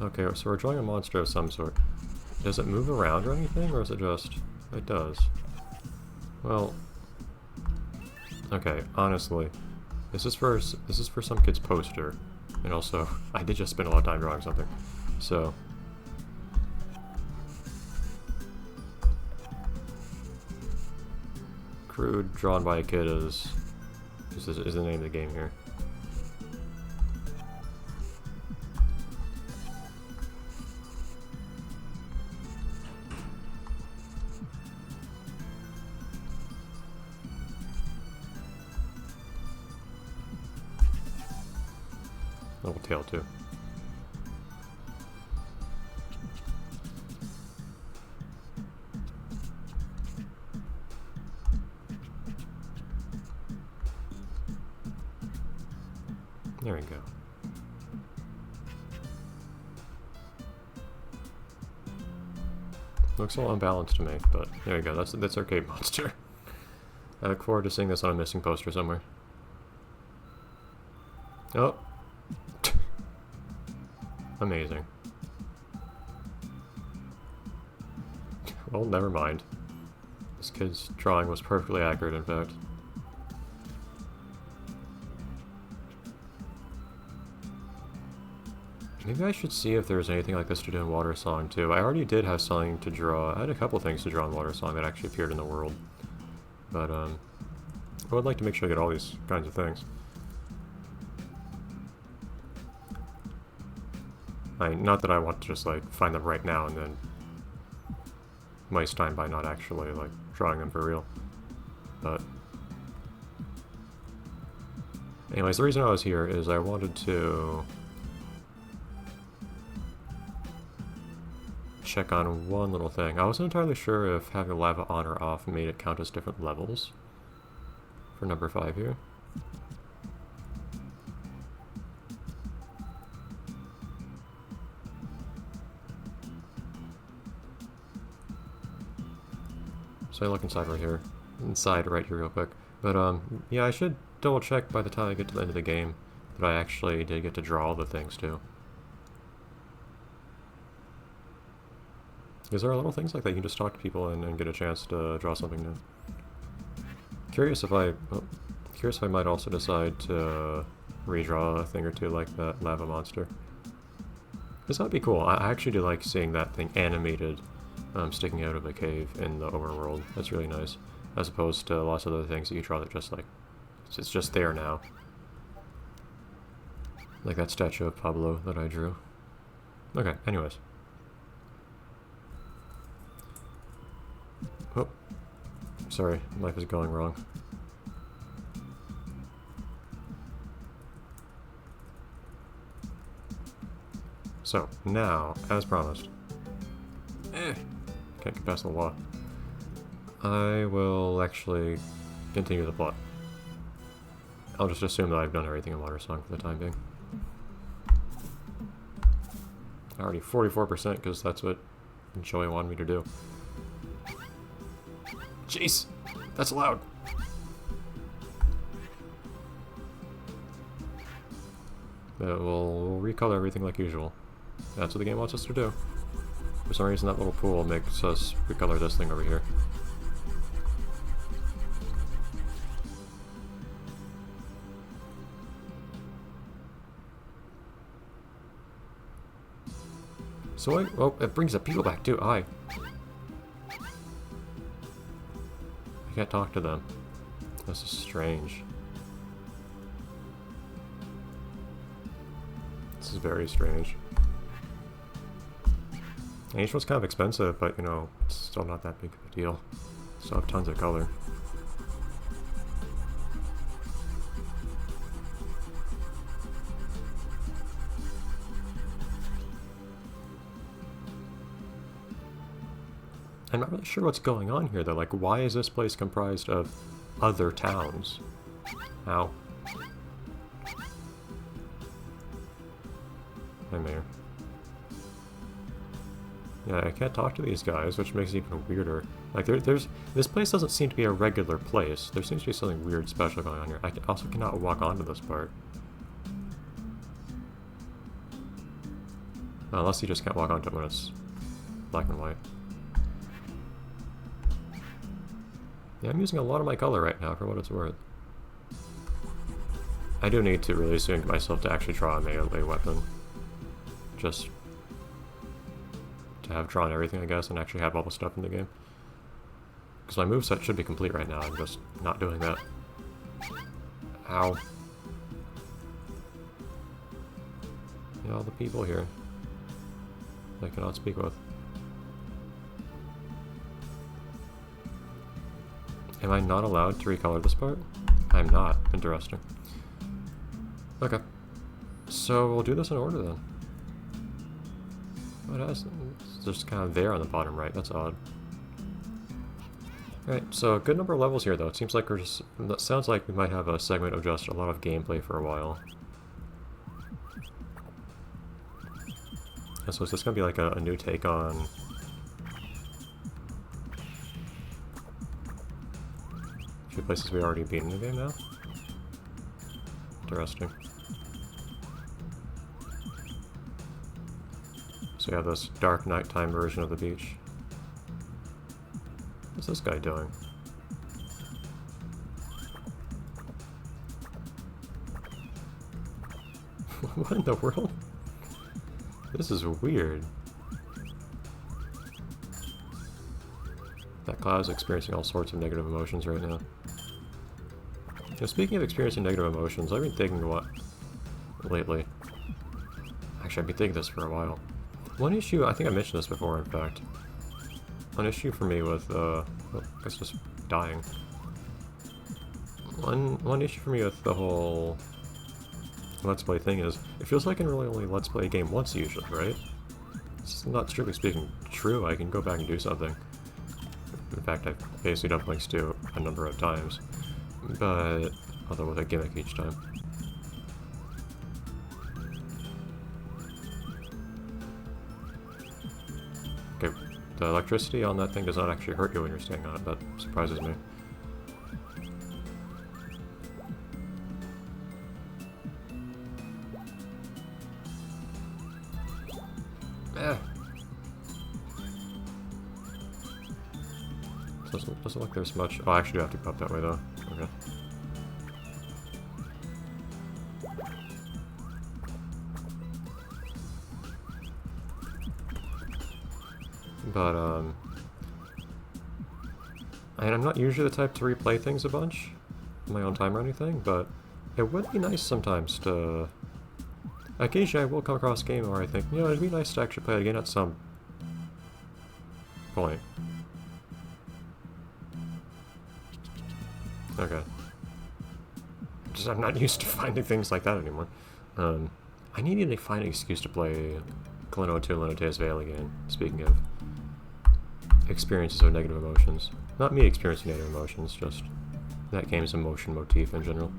Okay, so we're drawing a monster of some sort. Does it move around or anything, or is it just... It does. Well... Okay, honestly. This is for some kid's poster. And also, I did just spend a lot of time drawing something. So... Crude, drawn by a kid is the name of the game here. Little tail too. There we go. Looks a little unbalanced to me, but there we go. That's our cave monster. I look forward to seeing this on a missing poster somewhere. Oh. Amazing. Well, never mind. This kid's drawing was perfectly accurate, in fact. Maybe I should see if there's anything like this to do in Water Song, too. I already did have something to draw. I had a couple things to draw in Water Song that actually appeared in the world. But, I would like to make sure I get all these kinds of things. Not that I want to just, like, find them right now and then waste time by not actually, like, drawing them for real. But... anyways, the reason I was here is I wanted to... check on one little thing. I wasn't entirely sure if having lava on or off made it count as different levels for number 5 here. So I look inside right here real quick. But yeah, I should double check by the time I get to the end of the game that I actually did get to draw all the things too. Because there are little things like that you can just talk to people and get a chance to draw something new. Curious if I might also decide to redraw a thing or two like that lava monster. Because that would be cool. I actually do like seeing that thing animated, sticking out of a cave in the overworld. That's really nice. As opposed to lots of other things that you draw that just like, it's just there now. Like that statue of Pablo that I drew. Okay, anyways. Oh, sorry, life is going wrong. So, now, as promised, can't get past the wall. I will actually continue the plot. I'll just assume that I've done everything in Water Song for the time being. Already 44% because that's what Joey wanted me to do. Jeez, that's loud. But we'll recolor everything like usual. That's what the game wants us to do. For some reason that little pool makes us recolor this thing over here. So oh, it brings the people back too. I can't talk to them. This is strange. This is very strange. And each one's kind of expensive, but you know, it's still not that big of a deal. Still have tons of color. I'm not really sure what's going on here though, like why is this place comprised of other towns? Ow. Hi, Mayor. Yeah, I can't talk to these guys, which makes it even weirder. Like, this place doesn't seem to be a regular place. There seems to be something weird special going on here. I also cannot walk onto this part. Unless you just can't walk onto it when it's black and white. Yeah, I'm using a lot of my color right now for what it's worth. I do need to really soon get myself to actually draw a melee weapon. Just to have drawn everything, I guess, and actually have all the stuff in the game. Because my moveset should be complete right now, I'm just not doing that. Ow. Yeah, all the people here I cannot speak with. Am I not allowed to recolor this part? I'm not. Interesting. Okay. So we'll do this in order then. What else? It's just kind of there on the bottom right. That's odd. Alright, so a good number of levels here though. It seems like we're just... That sounds like we might have a segment of just a lot of gameplay for a while. And so is this going to be like a new take on... a few places we already beaten in the game now? Interesting. So we have this dark nighttime version of the beach. What's this guy doing? What in the world? This is weird. That cloud is experiencing all sorts of negative emotions right now. Now, speaking of experiencing negative emotions, I've been thinking what lately. Actually, I've been thinking this for a while. One issue, I think I mentioned this before, in fact. One issue for me with, I guess just dying. One issue for me with the whole Let's Play thing is, it feels like I can really only Let's Play a game once usually, right? It's not strictly speaking true, I can go back and do something. In fact, I've basically done Blinks 2 a number of times. But, although with a gimmick each time. Okay, the electricity on that thing does not actually hurt you when you're standing on it, that surprises me. Doesn't look like there's much. Oh, I actually do have to go up that way though. Okay. But and I'm not usually the type to replay things a bunch on my own time or anything, but it would be nice sometimes to. Occasionally, I will come across a game where I think, you know, it'd be nice to actually play it again at some point. Okay. Just I'm not used to finding things like that anymore. I need to find an excuse to play Klonoa 2 Linoteus Vale again, speaking of experiences of negative emotions. Not me experiencing negative emotions, just that game's emotion motif in general.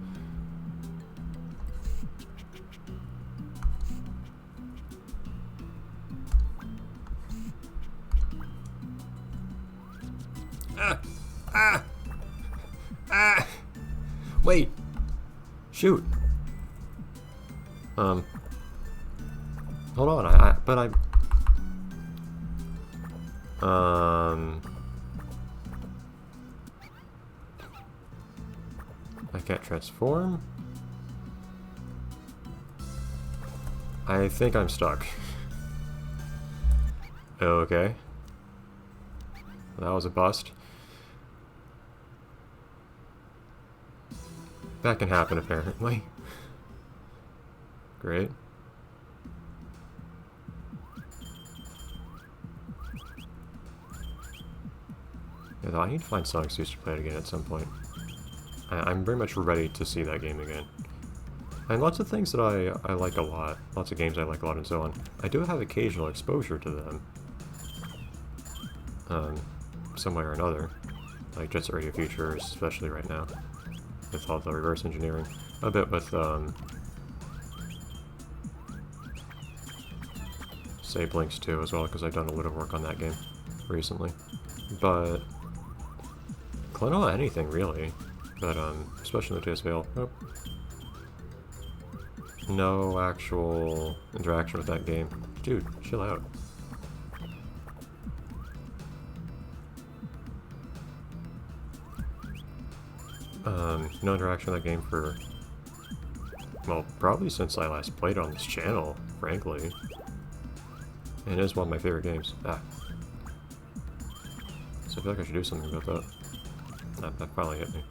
Wait! Shoot! Hold on, I can't transform? I think I'm stuck. Okay. That was a bust. That can happen, apparently. Great. Yeah, though I need to find some excuse to play it again at some point. I'm very much ready to see that game again. And lots of things that I like a lot, lots of games I like a lot and so on, I do have occasional exposure to them. Some way or another. Like Jet Set Radio Future, especially right now. With all the reverse engineering. A bit with, say Blinks 2 as well, because I've done a little work on that game recently. But Klonoa anything really. But especially in the TS Vale. Oh. No actual interaction with that game. Dude, chill out. No interaction with that game for, well, probably since I last played on this channel, frankly. And it is one of my favorite games. Ah. So I feel like I should do something about that. That finally hit me.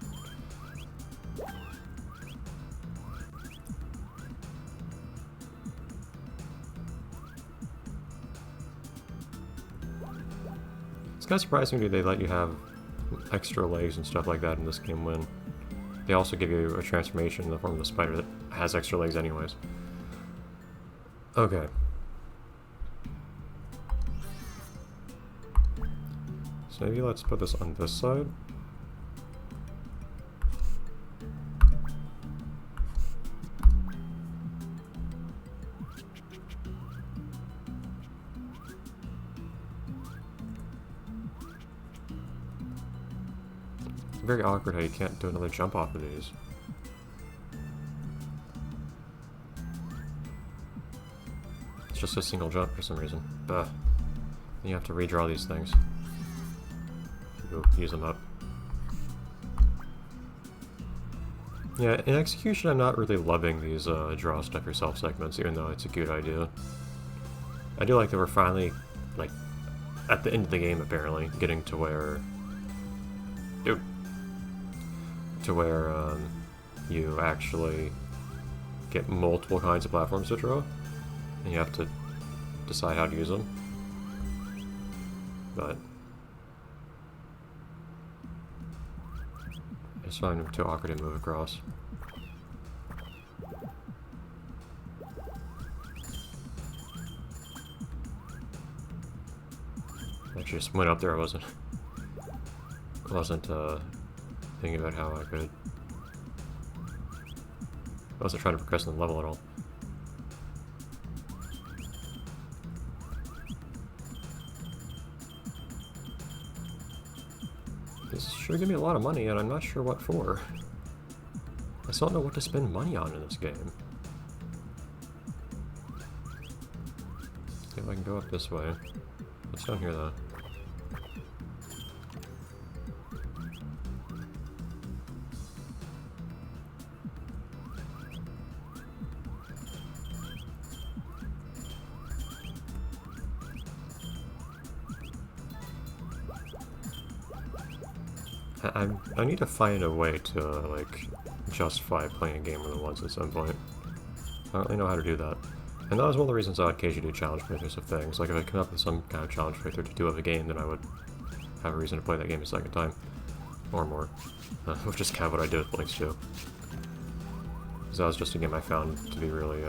It's kind of surprising to me they let you have extra legs and stuff like that in this game when they also give you a transformation in the form of the spider that has extra legs anyways. Okay. So maybe let's put this on this side. It's very awkward how you can't do another jump off of these. It's just a single jump for some reason. Bah. Then you have to redraw these things. Go use them up. Yeah, in execution I'm not really loving these draw stuff yourself segments, even though it's a good idea. I do like that we're finally, like, at the end of the game apparently, getting to where... Dude. To where you actually get multiple kinds of platforms to draw, and you have to decide how to use them. But I just find them too awkward to move across. I just went up there. I wasn't thinking about how I could. I wasn't trying to progress in the level at all. This sure give me a lot of money, and I'm not sure what for. I still don't know what to spend money on in this game. See if I can go up this way. What's down here, though? I need to find a way to, like, justify playing a game more than once at some point. I don't really know how to do that. And that was one of the reasons I would occasionally do challenge playthroughs of things. Like, if I come up with some kind of challenge playthrough to do of a game, then I would have a reason to play that game a second time. Or more. Which is kind of what I did with Blinks 2. Because that was just a game I found to be really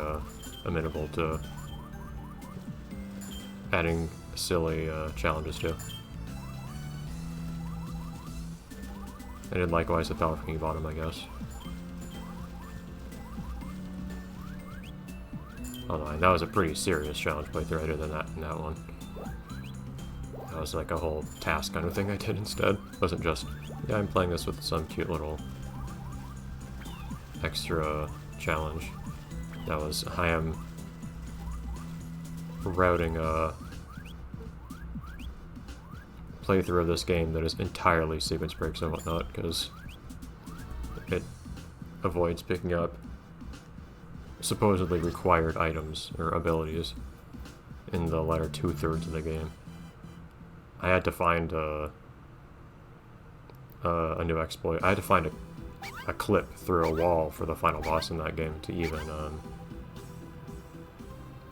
amenable to adding silly challenges to. I did likewise with Battle for King Bottom, I guess. Although that was a pretty serious challenge playthrough. I did that in that one. That was like a whole task kind of thing I did instead. It wasn't just, yeah, I'm playing this with some cute little extra challenge. That was, I am routing a playthrough of this game that is entirely sequence breaks and whatnot, because it avoids picking up supposedly required items or abilities in the latter 2/3 of the game. I had to find a new exploit. I had to find a clip through a wall for the final boss in that game to even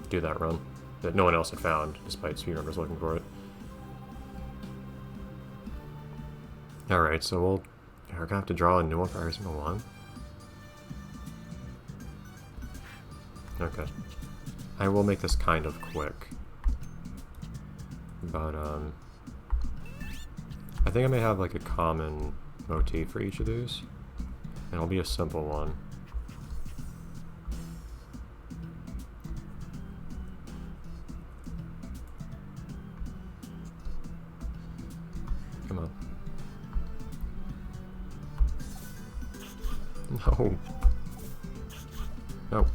do that run that no one else had found, despite speedrunners looking for it. Alright, so we're gonna have to draw a new one for every single one. Okay. I will make this kind of quick. But, I think I may have like a common motif for each of these. And it'll be a simple one. Come on. No. No.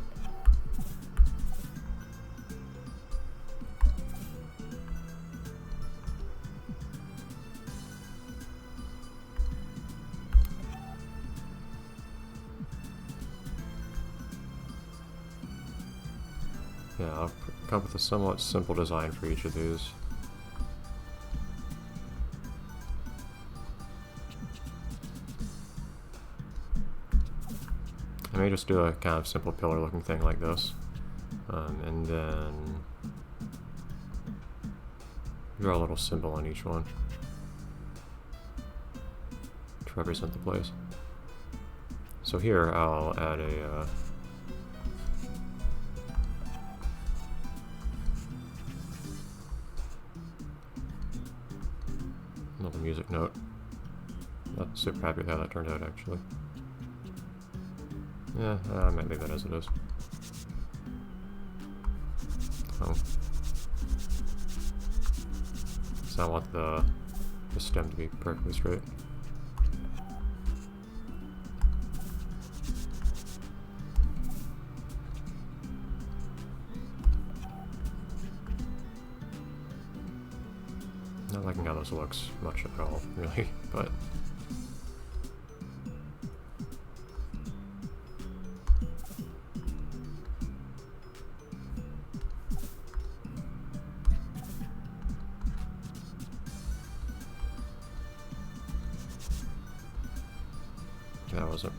Yeah, I'll come up with a somewhat simple design for each of these. I may just do a kind of simple pillar looking thing like this. And then draw a little symbol on each one to represent the place. So here I'll add a little music note. Not super happy with how that turned out, actually. Yeah, I might leave that as it is. So I want the stem to be perfectly straight. Not liking how this looks much at all, really, but that wasn't...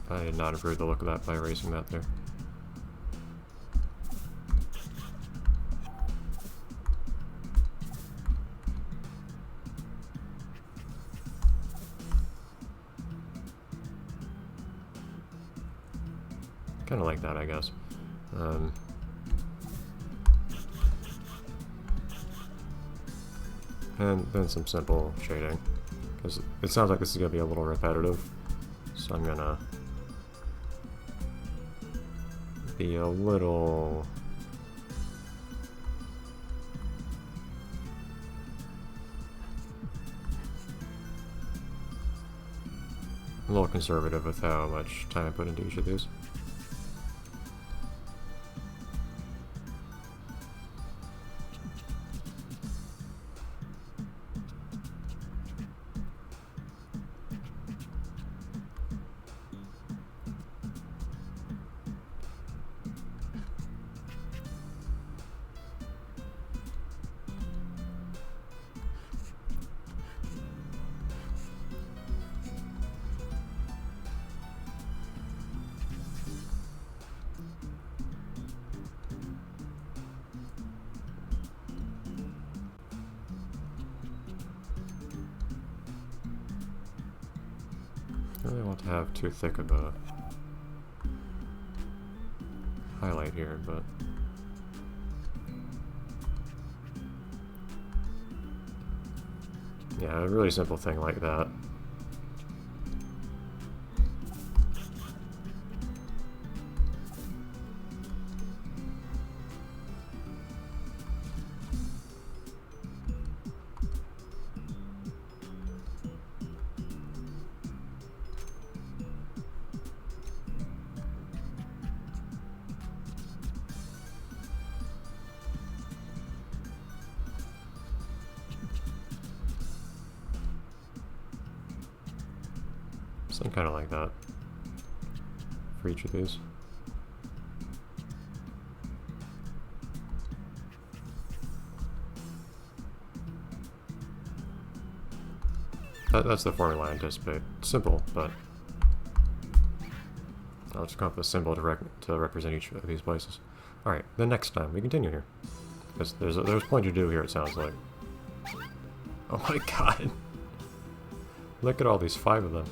I did not improve the look of that by erasing that there. Kind of like that, I guess. And then some simple shading, because it sounds like this is going to be a little repetitive, so I'm going to be a little... conservative with how much time I put into each of these. I don't really want to have too thick of a highlight here, but yeah, a really simple thing like that. Something kind of like that for each of these. That's the formula I anticipate. Simple, but I'll just come up with a symbol to represent each of these places. Alright, then next time we continue here. Because there's plenty to do here, it sounds like. Oh my god! Look at all these 5 of them.